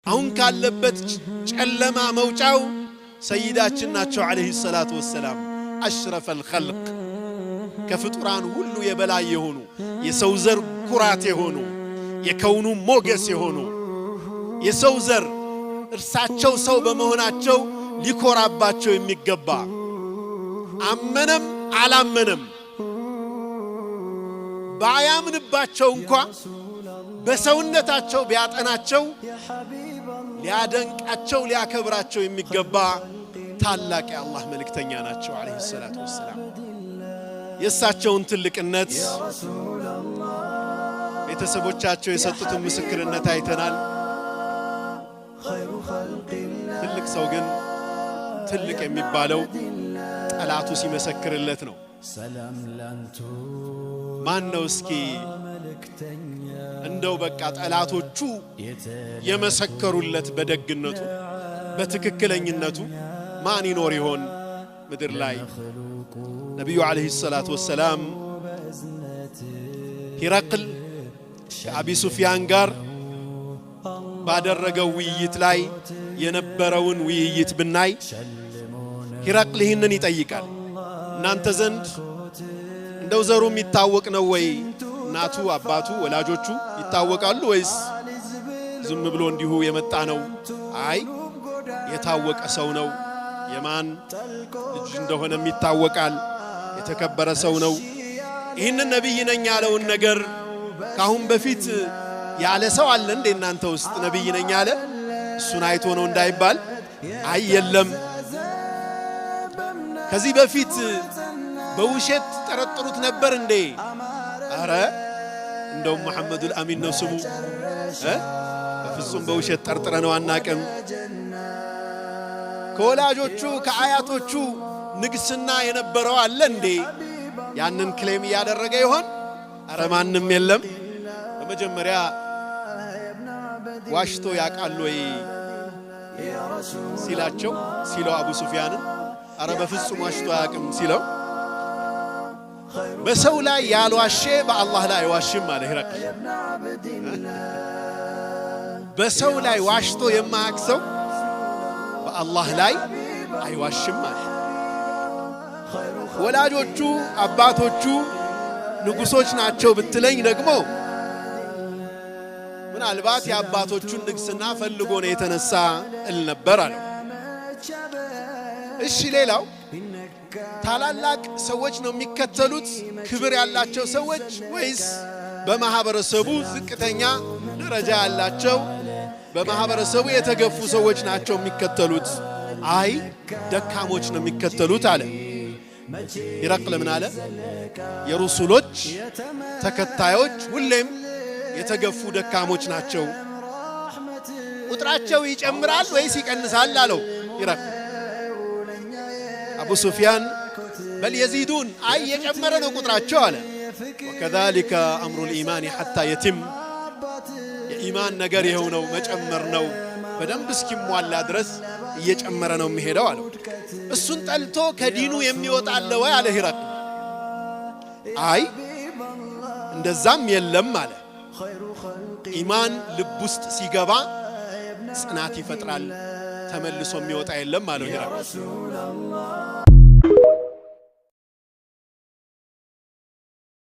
አሁን ካለበት ጨለማ መውጫው ሰይዳችን ናቸው አለይሂ ሰላቱ ወሰላም አሽረፈል ኸልቅ ከፍጡራን ሁሉ የበላይ የሆኑ የሰው ዘር ኩራት የሆኑ የከውኑ ሞገስ የሆኑ የሰው ዘር እርሳቸው ሰው በመሆናቸው ሊኮራባቸው የሚገባ አመነም አላመነም ባያምንባቸው እንኳን በሰውነታቸው ቢያጠናቸው ሊያደንቃቸው ሊያከብራቸው የሚገባ ታላቅ የአላህ መልእክተኛ ናቸው አለይሂ ሰላቱ ወሰላም። የእሳቸውን ትልቅነት ቤተሰቦቻቸው የሰጡትን ምስክርነት አይተናል። ትልቅ ሰው ግን ትልቅ የሚባለው ጠላቱ ሲመሰክርለት ነው። ማን ነው እስኪ እንደው በቃ ጠላቶቹ የመሰከሩለት በደግነቱ በትክክለኛነቱ ማን ይኖር ይሆን ምድር ላይ? ነብዩ አለይሂ ሰላቱ ወሰላም ሂራቅል ከአቢ ሱፊያን ጋር ባደረገው ውይይት ላይ የነበረውን ውይይት ብናይ ሂራቅል ይህንን ይጠይቃል። እናንተ ዘንድ እንደው ዘሩ የሚታወቅ ነው ወይ? እናቱ አባቱ ወላጆቹ ይታወቃሉ ወይስ ዝም ብሎ እንዲሁ የመጣ ነው? አይ የታወቀ ሰው ነው። የማን ልጅ እንደሆነም ይታወቃል። የተከበረ ሰው ነው። ይህንን ነብይ ነኝ ያለውን ነገር ካሁን በፊት ያለ ሰው አለ እንደ እናንተ ውስጥ ነብይ ነኝ ያለ እሱን አይቶ ነው እንዳይባል፣ አይ የለም። ከዚህ በፊት በውሸት ተጠረጥሩት ነበር እንዴ? አረ እንደው መሐመዱል አሚን ነው ስሙ። በፍጹም በውሸት ጠርጥረነው አናቅም። ከወላጆቹ ከአያቶቹ ንግስና የነበረው አለ እንዴ? ያንን ክሌም ያደረገ ይሆን? አረ ማንም የለም። በመጀመሪያ ዋሽቶ ያቃል ወይ ሲለው አቡ ሱፊያን አረ በፍጹም ዋሽቶ ያቅም ሲለው በሰው ላይ ያልዋሸ በአላህ ላይ አይዋሽም አለ ሂራቅል። በሰው ላይ ዋሽቶ የማያክሰው በአላህ ላይ አይዋሽም አለ። ወላጆቹ አባቶቹ ንጉሶች ናቸው ብትለኝ ደግሞ ምናልባት የአባቶቹን ንግስና ፈልጎ ነው የተነሳ እል ነበር አለ። እሺ ሌላው ታላላቅ ሰዎች ነው የሚከተሉት ክብር ያላቸው ሰዎች ወይስ በማህበረሰቡ ዝቅተኛ ደረጃ ያላቸው በማህበረሰቡ የተገፉ ሰዎች ናቸው የሚከተሉት? አይ ደካሞች ነው የሚከተሉት አለ። ሂራቅል ምን አለ? የሩሱሎች ተከታዮች ሁሌም የተገፉ ደካሞች ናቸው። ቁጥራቸው ይጨምራል ወይስ ይቀንሳል አለው ሂራቅል። አቡ ሱፊያን በል የዚዱን አይ የጨመረ ነው ቁጥራቸው አለ። ወከዛሊከ አምሩል ኢማን ሐታ የቲም የኢማን ነገር ይኸው ነው መጨመር ነው። በደንብ እስኪሟላ ድረስ እየጨመረ ነው የሚሄደው አለው። እሱን ጠልቶ ከዲኑ የሚወጣ አለ ወይ አለ ሂራቅል። አይ እንደዛም የለም አለ። ኢማን ልብ ውስጥ ሲገባ ጽናት ይፈጥራል፣ ተመልሶ የሚወጣ የለም አለው ሂራቅል።